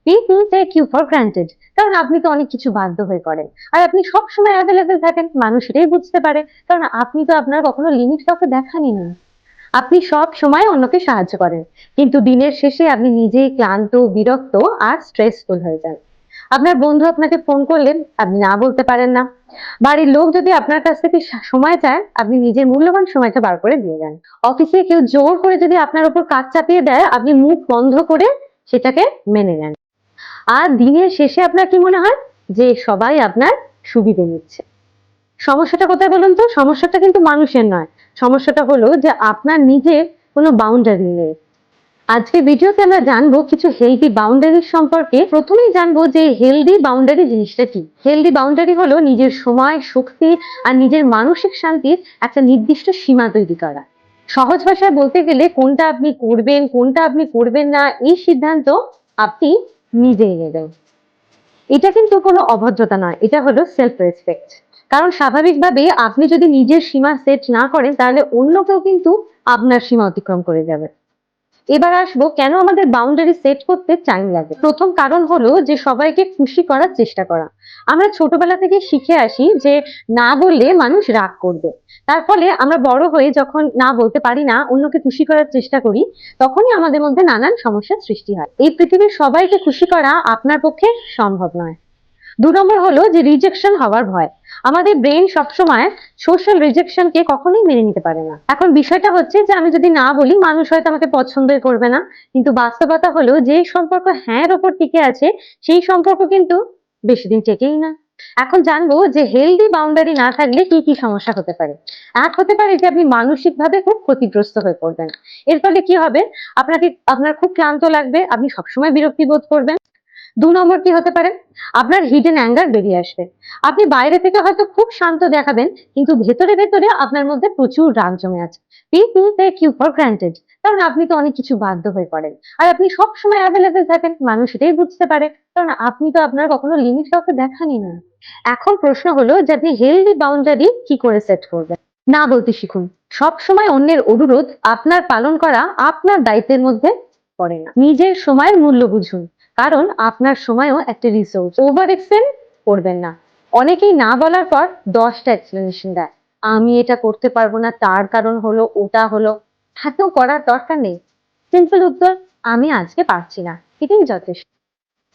People take you for granted, কারণ আপনি তো অনেক কিছু বাধ্য হয়ে করেন। আর আপনি সবসময় অ্যাভেলেবেল থাকেন, মানুষ এটাই বুঝতে পারে, কারণ আপনি তো আপনার কখনো লিমিট কাউকে দেখানই না। আপনি সব সময় অন্যকে সাহায্য করেন, কিন্তু দিনের শেষে আপনি নিজেই ক্লান্ত, বিরক্ত আর স্ট্রেসফুল হয়ে যান। আপনার বন্ধু আপনাকে ফোন করলেন, আপনি না বলতে পারেন না। বাড়ির লোক যদি আপনার কাছ থেকে সময় চায়, আপনি নিজের মূল্যবান সময়টা বার করে দিয়ে দেন। অফিসে কেউ জোর করে যদি আপনার উপর কাজ চাপিয়ে দেয়, আপনি মুখ বন্ধ করে সেটাকে মেনে নেন। আর দিনের শেষে আপনার কি মনে হয়? যে সবাই আপনার সুবিধে নিচ্ছে। সমস্যাটা কোথায় বলুন তো? সমস্যাটা কিন্তু মানুষের নয়। সমস্যাটা হলো যে আপনার নিজের কোনো বাউন্ডারি নেই। আজকে ভিডিওতে আমরা জানবো কিছু হেলদি বাউন্ডারি সম্পর্কে। প্রথমেই জানবো যে হেলদি বাউন্ডারি জিনিসটা কি। হেলদি বাউন্ডারি হলো নিজের সময়, শক্তি আর নিজের মানসিক শান্তির একটা নির্দিষ্ট সীমা তৈরি করা। সহজ ভাষায় বলতে গেলে কোনটা আপনি করবেন, কোনটা আপনি করবেন না, এই সিদ্ধান্ত আপনি নিজেই নেবেন। এটা কিন্তু কোনো অভদ্রতা নয়, এটা হলো সেলফ রেসপেক্ট। কারণ স্বাভাবিকভাবে আপনি যদি নিজের সীমা সেট না করেন, তাহলে অন্য কেউ কিন্তু আপনার সীমা অতিক্রম করে যাবে। এবার আসবো কেন আমাদের বাউন্ডারি সেট করতে টাইম লাগে। প্রথম কারণ হলো যে সবাইকে খুশি করার চেষ্টা করা। আমরা ছোটবেলা থেকে শিখে আসি যে না বললে মানুষ রাগ করবে। তার ফলে আমরা বড় হয়ে যখন না বলতে পারি না, অন্যকে খুশি করার চেষ্টা করি, তখনই আমাদের মধ্যে নানান সমস্যার সৃষ্টি হয়। এই পৃথিবীর সবাইকে খুশি করা আপনার পক্ষে সম্ভব নয়। ২ নম্বর হলো যে রিজেকশন হওয়ার ভয়। আমাদের ব্রেন সবসময় সোশ্যাল রিজেকশনকে কখনোই মেনে নিতে পারে না। এখন বিষয়টা হচ্ছে যে আমি যদি না বলি, মানুষ হয়তো আমাকে পছন্দই করবে না। কিন্তু বাস্তবতা হলো যে সম্পর্ক হ্যাঁ এর উপর টিকে আছে, সেই সম্পর্ক কিন্তু বেশিদিন টেকেই না। এখন জানবো যে হেলদি বাউন্ডারি না থাকলে কি কি সমস্যা হতে পারে। এক হতে পারে যে আপনি মানসিকভাবে খুব ক্ষতিগ্রস্ত হয়ে পড়বেন। এর ফলে কি হবে? আপনার খুব ক্লান্ত লাগবে, আপনি সবসময় বিরক্তি বোধ করবেন। ২ নম্বর কি হতে পারে? আপনার হিডেন অ্যাঙ্গার বেরিয়ে আসবে। আপনি বাইরে থেকে হয়তো খুব শান্ত দেখাবেন, কিন্তু ভেতরে, ভেতরে আপনার মধ্যে প্রচুর রাগ জমে আছে। People take you for granted, কারণ আপনি তো অনেক কিছু বাধ্য হয়ে করেন। আর আপনি সবসময় অ্যাভেলেবেল থাকেন, মানুষ এটাই বুঝতে পারে, কারণ আপনি তো আপনার কখনো লিমিট কাউকে দেখানই না। এখন প্রশ্ন হলো যে আপনি হেলদি বাউন্ডারি কি করে সেট করবেন? না বলতে শিখুন। সবসময় অন্যের অনুরোধ আপনার পালন করা আপনার দায়িত্বের মধ্যে পড়ে না। নিজের সময়ের মূল্য বুঝুন, কারণ আপনার সময়ও একটা রিসোর্স। ওভার এক্সটেন্ড করবেন না। অনেকেই না বলার পর ১০টা এক্সপ্লেনেশন দেয়। আমি এটা করতে পারবো না, তার কারণ হলো, ওটা হলো। এত করার দরকার নেই। সিম্পল উত্তর, আমি আজকে পারছি না। এটাই যথেষ্ট।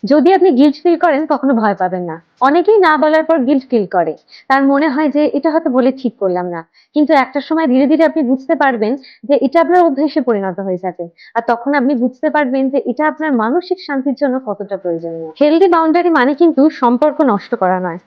যদি আপনি গিল্ট ফিল করেন, কখনো ভয় পাবেন না। অনেকেই না বলার পর গিল্ট ফিল করে। তার মনে হয় যে এটা হয়তো বলে ঠিক করলাম না। কিন্তু একটা সময় ধীরে, ধীরে আপনি বুঝতে পারবেন যে এটা আপনার অভ্যাসে পরিণত হয়ে যাবে। আর তখন আপনি বুঝতে পারবেন যে এটা আপনার মানসিক শান্তির জন্য কতটা প্রয়োজনীয়। হেলদি বাউন্ডারি মানে কিন্তু সম্পর্ক নষ্ট করা নয়।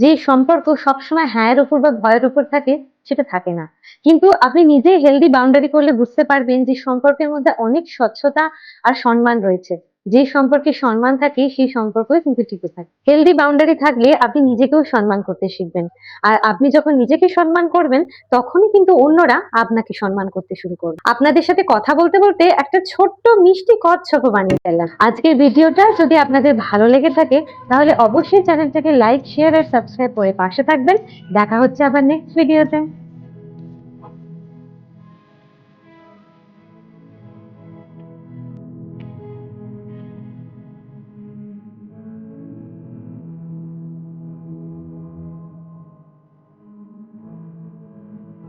যে সম্পর্ক সবসময় হ্যাঁ এর উপর বা ভয়ের উপর থাকে, সেটা থাকে না। কিন্তু আপনি নিজেই হেলদি বাউন্ডারি করলে বুঝতে পারবেন যে সম্পর্কের মধ্যে অনেক স্বচ্ছতা আর সম্মান রয়েছে। যে সম্পর্কে সম্মান থাকে, সেই সম্পর্কই কিন্তু টিকে থাকে। হেলদি বাউন্ডারি থাকলে আপনি নিজেকেও সম্মান করতে শিখবেন। আর আপনি যখন নিজেকে সম্মান করবেন, তখনই কিন্তু অন্যরা আপনাকে সম্মান করতে শুরু করবে। আপনাদের সাথে কথা বলতে বলতে একটা ছোট্ট মিষ্টি কচ্ছপ বানিয়ে ফেললাম। আজকের ভিডিওটা যদি আপনাদের ভালো লেগে থাকে, তাহলে অবশ্যই চ্যানেলটাকে লাইক, শেয়ার আর সাবস্ক্রাইব করে পাশে থাকবেন। দেখা হচ্ছে আবার নেক্সট ভিডিওতে।